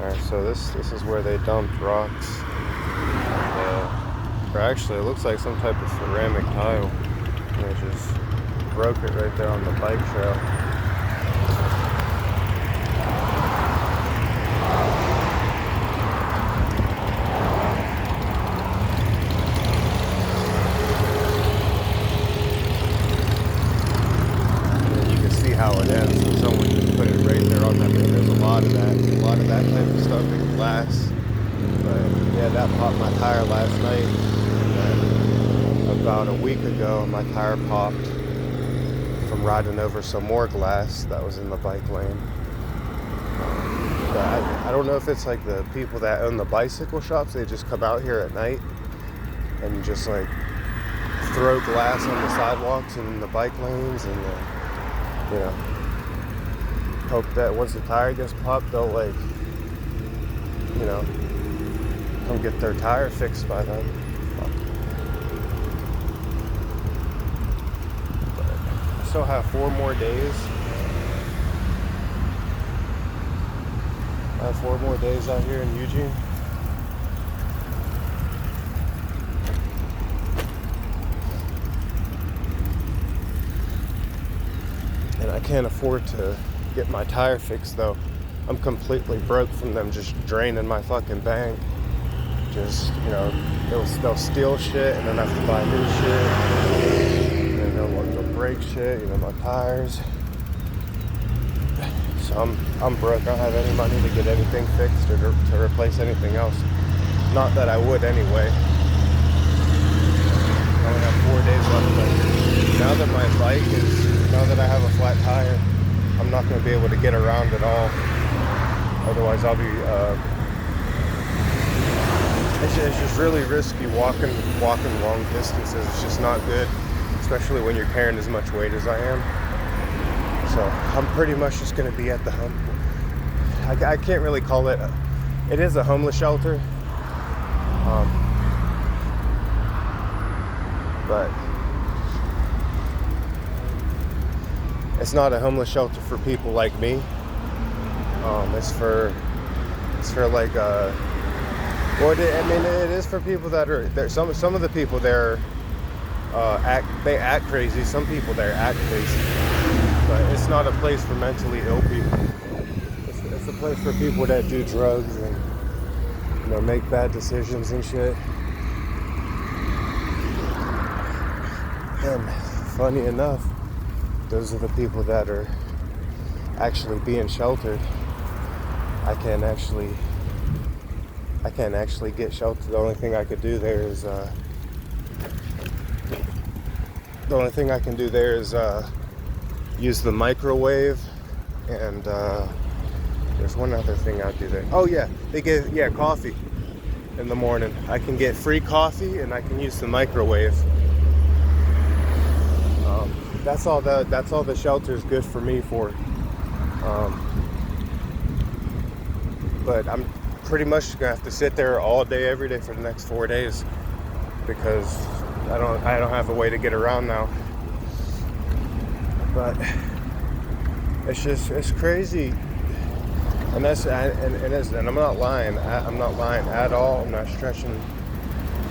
Alright, so this is where they dumped rocks. Or actually, it looks like some type of ceramic tile. And they just broke it right there on the bike trail. How it ends, so someone just put it right there on that. There's a lot of that type of stuff in glass. But yeah, that popped my tire last night. And then about a week ago, my tire popped from riding over some more glass that was in the bike lane. But I don't know if it's like the people that own the bicycle shops. They just come out here at night and just like throw glass on the sidewalks and in the bike lanes and you know, hope that once the tire gets popped, they'll like, you know, come get their tire fixed by then. But I still have 4 more days. I have 4 more days out here in Eugene. And I can't afford to get my tire fixed though. I'm completely broke from them just draining my fucking bank. Just, you know, they'll steal shit and then I have to buy new shit. And they'll break shit, you know, my tires. So I'm broke. I don't have any money to get anything fixed or to replace anything else. Not that I would anyway. I only have 4 days left, but now that my bike now that I have a flat tire, I'm not going to be able to get around at all. Otherwise, I'll be. It's just really risky walking long distances. It's just not good, especially when you're carrying as much weight as I am. So I'm pretty much just going to be at the home. I can't really call it. It is a homeless shelter, but. It's not a homeless shelter for people like me. It's for like it is for people that are there. Some of the people there act crazy. Some people there act crazy, but it's not a place for mentally ill people. It's a place for people that do drugs and, you know, make bad decisions and shit. And funny enough, those are the people that are actually being sheltered. I can't actually get sheltered. The only thing I could do there is use the microwave, and there's one other thing I'll do there. Oh yeah, they give coffee in the morning. I can get free coffee and I can use the microwave. That's all the shelter is good for me for. But I'm pretty much gonna have to sit there all day, every day for the next 4 days because I don't have a way to get around now. But it's crazy, and I'm not lying. I'm not lying at all. I'm not stretching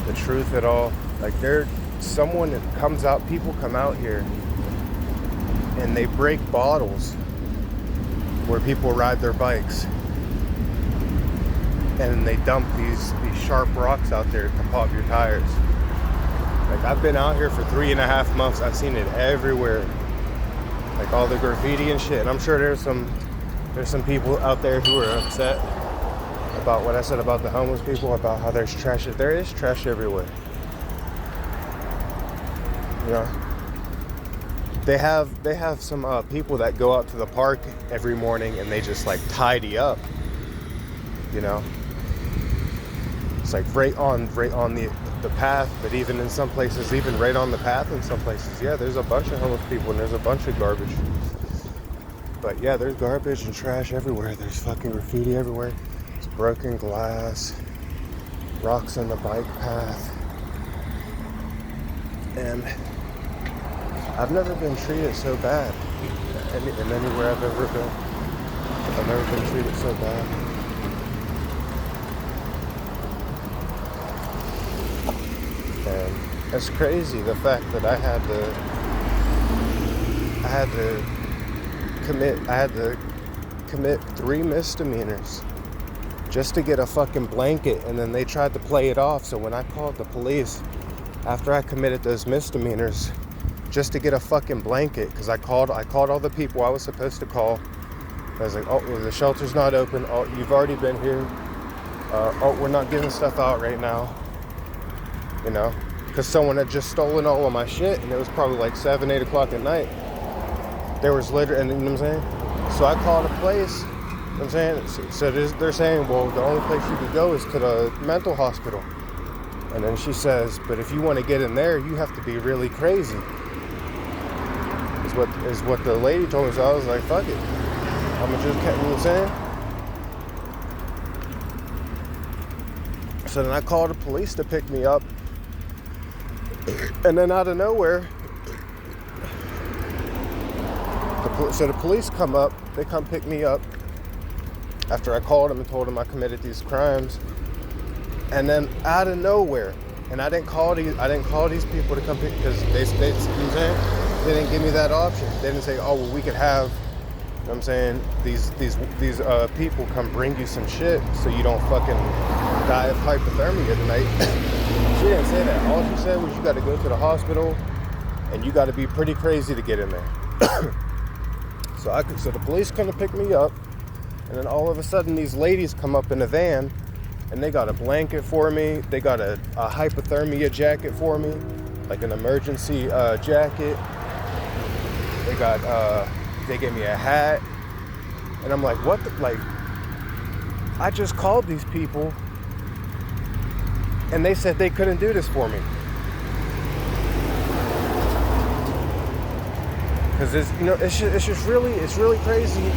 the truth at all. Like someone that comes out. People come out here. And they break bottles where people ride their bikes, and they dump these sharp rocks out there to pop your tires. Like, I've been out here for 3.5 months. I've seen it everywhere, like all the graffiti and shit. And I'm sure there's some people out there who are upset about what I said about the homeless people, about how there's trash. There is trash everywhere, you know. They have some people that go out to the park every morning and they just like tidy up, you know. It's like right on the path, but even in some places, even right on the path in some places, yeah, there's a bunch of homeless people and there's a bunch of garbage. But yeah, there's garbage and trash everywhere. There's fucking graffiti everywhere. There's broken glass, rocks on the bike path, and I've never been treated so bad in anywhere I've ever been. I've never been treated so bad. It's crazy the fact that I had to commit 3 misdemeanors just to get a fucking blanket, and then they tried to play it off. So when I called the police after I committed those misdemeanors just to get a fucking blanket, because I called all the people I was supposed to call. I was like, oh, well, the shelter's not open. Oh, you've already been here. Oh, we're not giving stuff out right now. You know, because someone had just stolen all of my shit, and it was probably like 7, 8 o'clock at night. There was literally, and you know what I'm saying? So I called a place, you know what I'm saying? So they're saying, well, the only place you could go is to the mental hospital. And then she says, but if you want to get in there, you have to be really crazy. Is what the lady told me. So I was like, fuck it. I'm gonna just, you know what I'm saying? So then I called the police to pick me up. And then out of nowhere, the police come up, they come pick me up after I called them and told them I committed these crimes. And then out of nowhere, and I didn't call these people to come pick, because they you know what I'm saying? They didn't give me that option. They didn't say, oh, well, we could have, you know what I'm saying, these people come bring you some shit so you don't fucking die of hypothermia tonight. She didn't say that. All she said was you got to go to the hospital and you got to be pretty crazy to get in there. So the police come to pick me up, and then all of a sudden these ladies come up in a van, and they got a blanket for me. They got a hypothermia jacket for me, like an emergency jacket. They gave me a hat, and I'm like, what? I just called these people, and they said they couldn't do this for me. Because it's really crazy.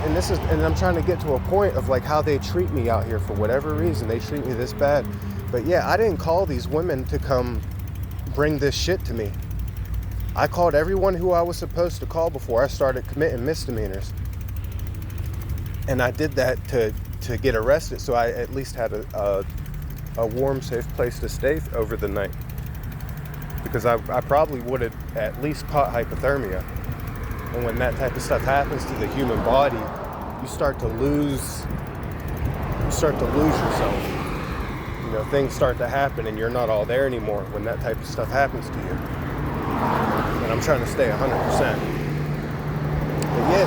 And I'm trying to get to a point of like how they treat me out here. For whatever reason, they treat me this bad. But yeah, I didn't call these women to come bring this shit to me. I called everyone who I was supposed to call before I started committing misdemeanors. And I did that to get arrested, so I at least had a warm, safe place to stay over the night. Because I probably would have at least caught hypothermia. And when that type of stuff happens to the human body, you start to lose yourself. You know, things start to happen and you're not all there anymore when that type of stuff happens to you. And I'm trying to stay 100%. But yeah,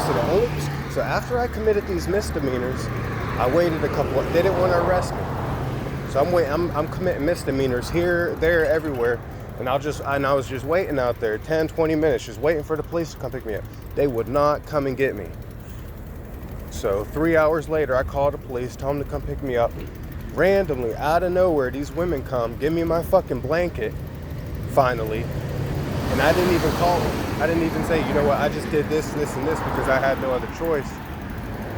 so after I committed these misdemeanors, I waited a couple. They didn't want to arrest me. So I'm committing misdemeanors here, there, everywhere. And I was just waiting out there 10, 20 minutes, just waiting for the police to come pick me up. They would not come and get me. So 3 hours later, I called the police, told them to come pick me up. Randomly, out of nowhere, these women come, give me my fucking blanket, finally. And I didn't even call them. I didn't even say, you know what, I just did this, this, and this because I had no other choice.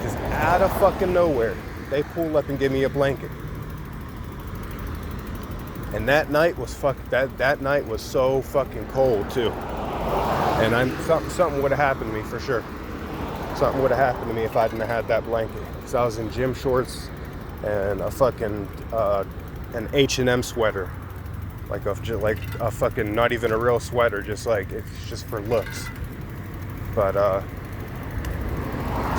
Just out of fucking nowhere, they pull up and give me a blanket. And that night was that night was so fucking cold too. And something would have happened to me for sure. Something would have happened to me if I didn't have had that blanket. Because I was in gym shorts and a fucking an H&M sweater, like a fucking not even a real sweater, just like it's just for looks. But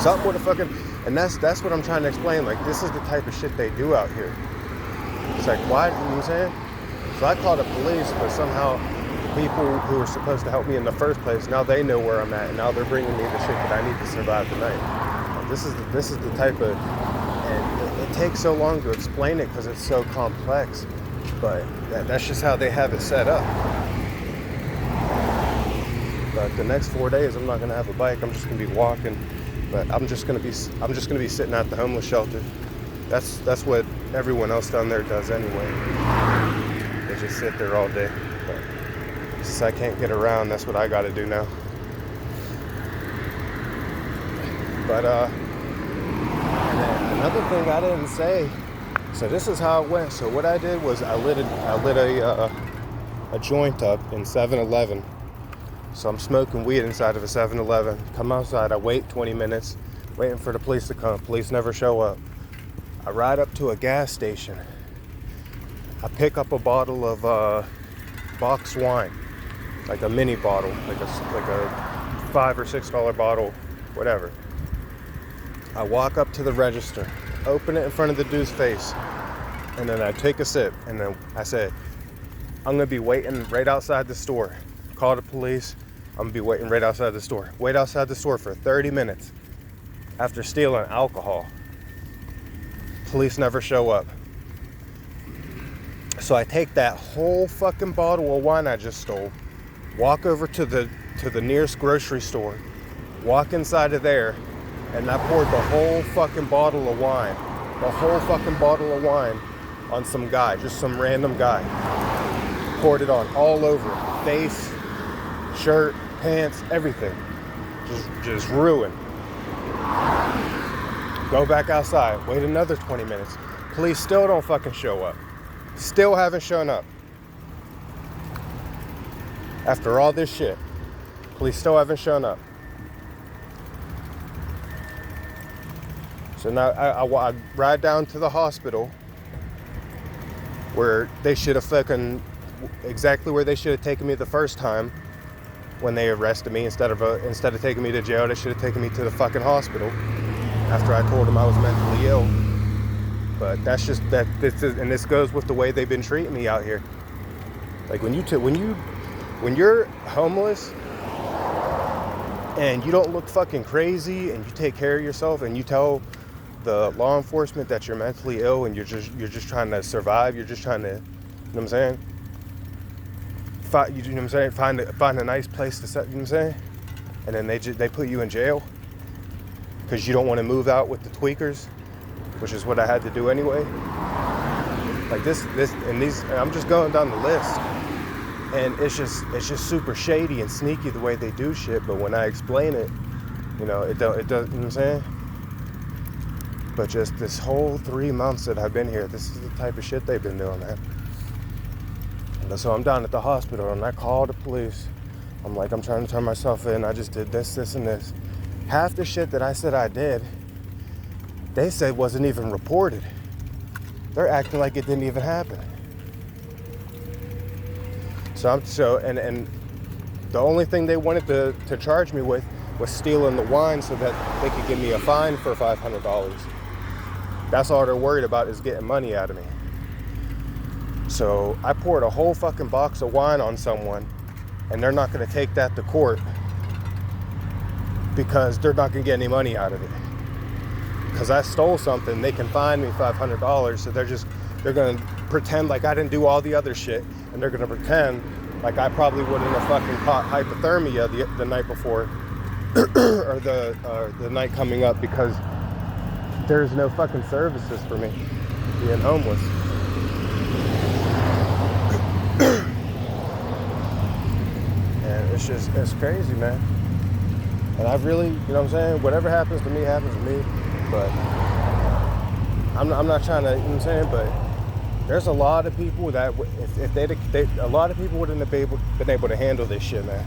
something would have fucking, and that's what I'm trying to explain. Like, this is the type of shit they do out here. It's like, why? You know what I'm saying? So I called the police, but somehow the people who were supposed to help me in the first place, now they know where I'm at, and now they're bringing me the shit that I need to survive the night. This is the type of, and it takes so long to explain it because it's so complex, but that's just how they have it set up. But the next 4 days, I'm not gonna have a bike. I'm just gonna be walking, but I'm just gonna be sitting at the homeless shelter. That's what everyone else down there does anyway. They just sit there all day. But since I can't get around, that's what I got to do now. But and then another thing I didn't say. So this is how it went. So what I did was I lit a joint up in 7-Eleven. So I'm smoking weed inside of a 7-Eleven. Come outside. I wait 20 minutes, waiting for the police to come. Police never show up. I ride up to a gas station. I pick up a bottle of boxed wine, like a mini bottle, like a $5 or $6 bottle, whatever. I walk up to the register, open it in front of the dude's face, and then I take a sip, and then I said, I'm gonna be waiting right outside the store. Call the police. I'm gonna be waiting right outside the store. Wait outside the store for 30 minutes after stealing alcohol. Police never show up. So I take that whole fucking bottle of wine I just stole, walk over to the nearest grocery store, walk inside of there, and I poured the whole fucking bottle of wine, on some guy, just some random guy. Poured it on all over, face, shirt, pants, everything. Just ruined. Go back outside, wait another 20 minutes. Police still don't fucking show up. Still haven't shown up. After all this shit, police still haven't shown up. So now I ride down to the hospital where they should have fucking, exactly where they should have taken me the first time when they arrested me. Instead of taking me to jail, they should have taken me to the fucking hospital after I told them I was mentally ill. But that's just that. This goes with the way they've been treating me out here. Like when you're homeless and you don't look fucking crazy and you take care of yourself and you tell the law enforcement that you're mentally ill and you're just trying to survive, you're just trying to, you know what I'm saying? You know what I'm saying? Find a nice place to set, you know what I'm saying? And then they put you in jail because you don't want to move out with the tweakers, which is what I had to do anyway. Like this and these, and I'm just going down the list, and it's just super shady and sneaky the way they do shit. But when I explain it, you know, it does, you know what I'm saying? But just this whole 3 months that I've been here, this is the type of shit they've been doing, man. And so I'm down at the hospital and I call the police. I'm like, I'm trying to turn myself in. I just did this, and this. Half the shit that I said I did, they said wasn't even reported. They're acting like it didn't even happen. And the only thing they wanted to charge me with was stealing the wine so that they could give me a fine for $500. That's all they're worried about, is getting money out of me. So I poured a whole fucking box of wine on someone, and they're not going to take that to court because they're not going to get any money out of it. Because I stole something, they can fine me $500. So they're going to pretend like I didn't do all the other shit, and they're going to pretend like I probably wouldn't have fucking caught hypothermia the night before or the night coming up, because there's no fucking services for me being homeless. And it's crazy, man. And I've really, you know what I'm saying, whatever happens to me happens to me. But I'm not trying to, you know what I'm saying, but there's a lot of people that a lot of people wouldn't have been able to handle this shit, man.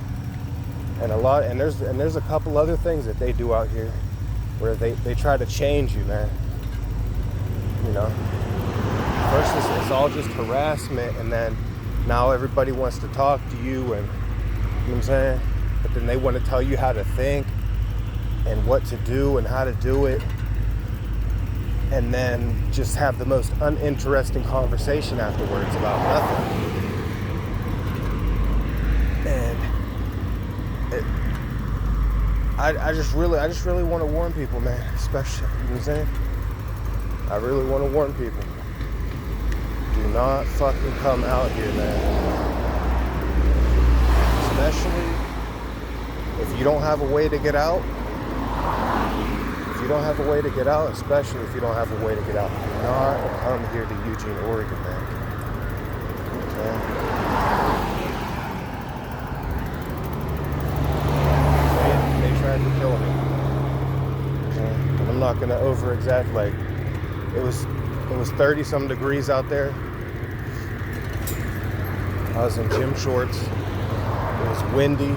And there's a couple other things that they do out here where they try to change you, man. You know, first it's all just harassment, and then now everybody wants to talk to you, and you know what I'm saying, but then they want to tell you how to think and what to do and how to do it, and then just have the most uninteresting conversation afterwards about nothing. And I just really want to warn people, man, especially, you know what I'm saying? I really want to warn people. Do not fucking come out here, man. Especially if you don't have a way to get out. If you don't have a way to get out, especially if you don't have a way to get out, do not come here to Eugene, Oregon, man. Okay? They tried to kill me. Okay? And I'm not going to over-exaggerate. Like, it was 30-some degrees out there. I was in gym shorts. It was windy.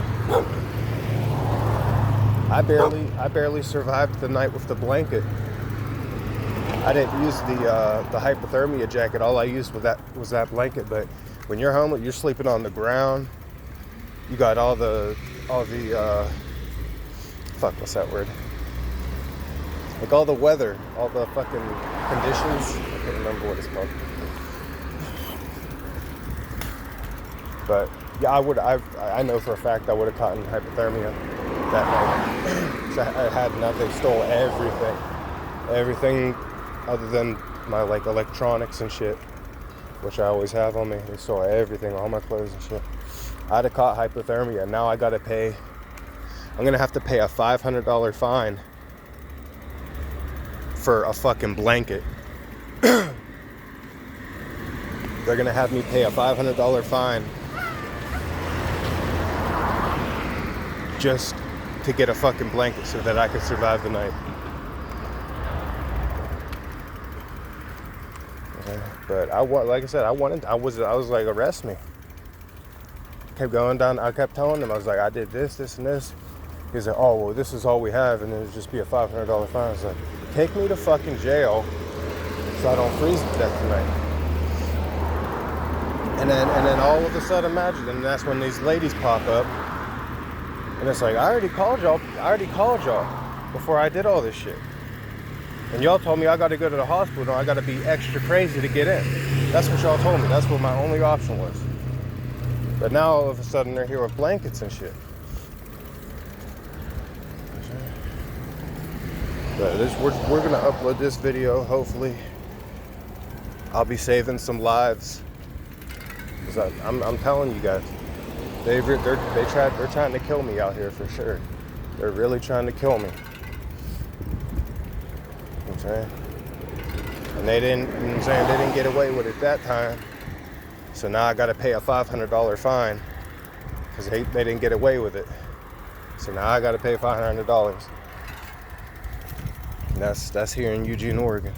I barely survived the night with the blanket. I didn't use the hypothermia jacket. All I used was that blanket. But When you're home, you're sleeping on the ground. You got all the fuck, what's that word? Like all the weather, all the fucking conditions. I can't remember what it's called. But yeah, I know for a fact I would have caught in hypothermia that night. So I had nothing. They stole everything other than my like electronics and shit, which I always have on me. They stole everything, all my clothes and shit. I'd have caught hypothermia. Now I gotta pay. I'm gonna have to pay a $500 fine for a fucking blanket. They're gonna have me pay a $500 fine just to get a fucking blanket so that I could survive the night. But like I said, I was like, arrest me. Kept going down. I kept telling them, I was like, I did this, and this. He's like, oh, well, this is all we have, and it'll just be a $500 fine. I was like, take me to fucking jail so I don't freeze to death tonight. And then all of a sudden, imagine, and that's when these ladies pop up, and it's like, I already called y'all before I did all this shit. And y'all told me I got to go to the hospital, I got to be extra crazy to get in. That's what y'all told me. That's what my only option was. But now all of a sudden they're here with blankets and shit. But we're gonna upload this video. Hopefully, I'll be saving some lives. Cause I'm telling you guys, they're trying to kill me out here for sure. They're really trying to kill me. You know what I'm saying? And they didn't, you know what I'm saying, they didn't get away with it that time. So now I gotta pay a $500 fine because they didn't get away with it. So now I gotta pay $500. And that's here in Eugene, Oregon.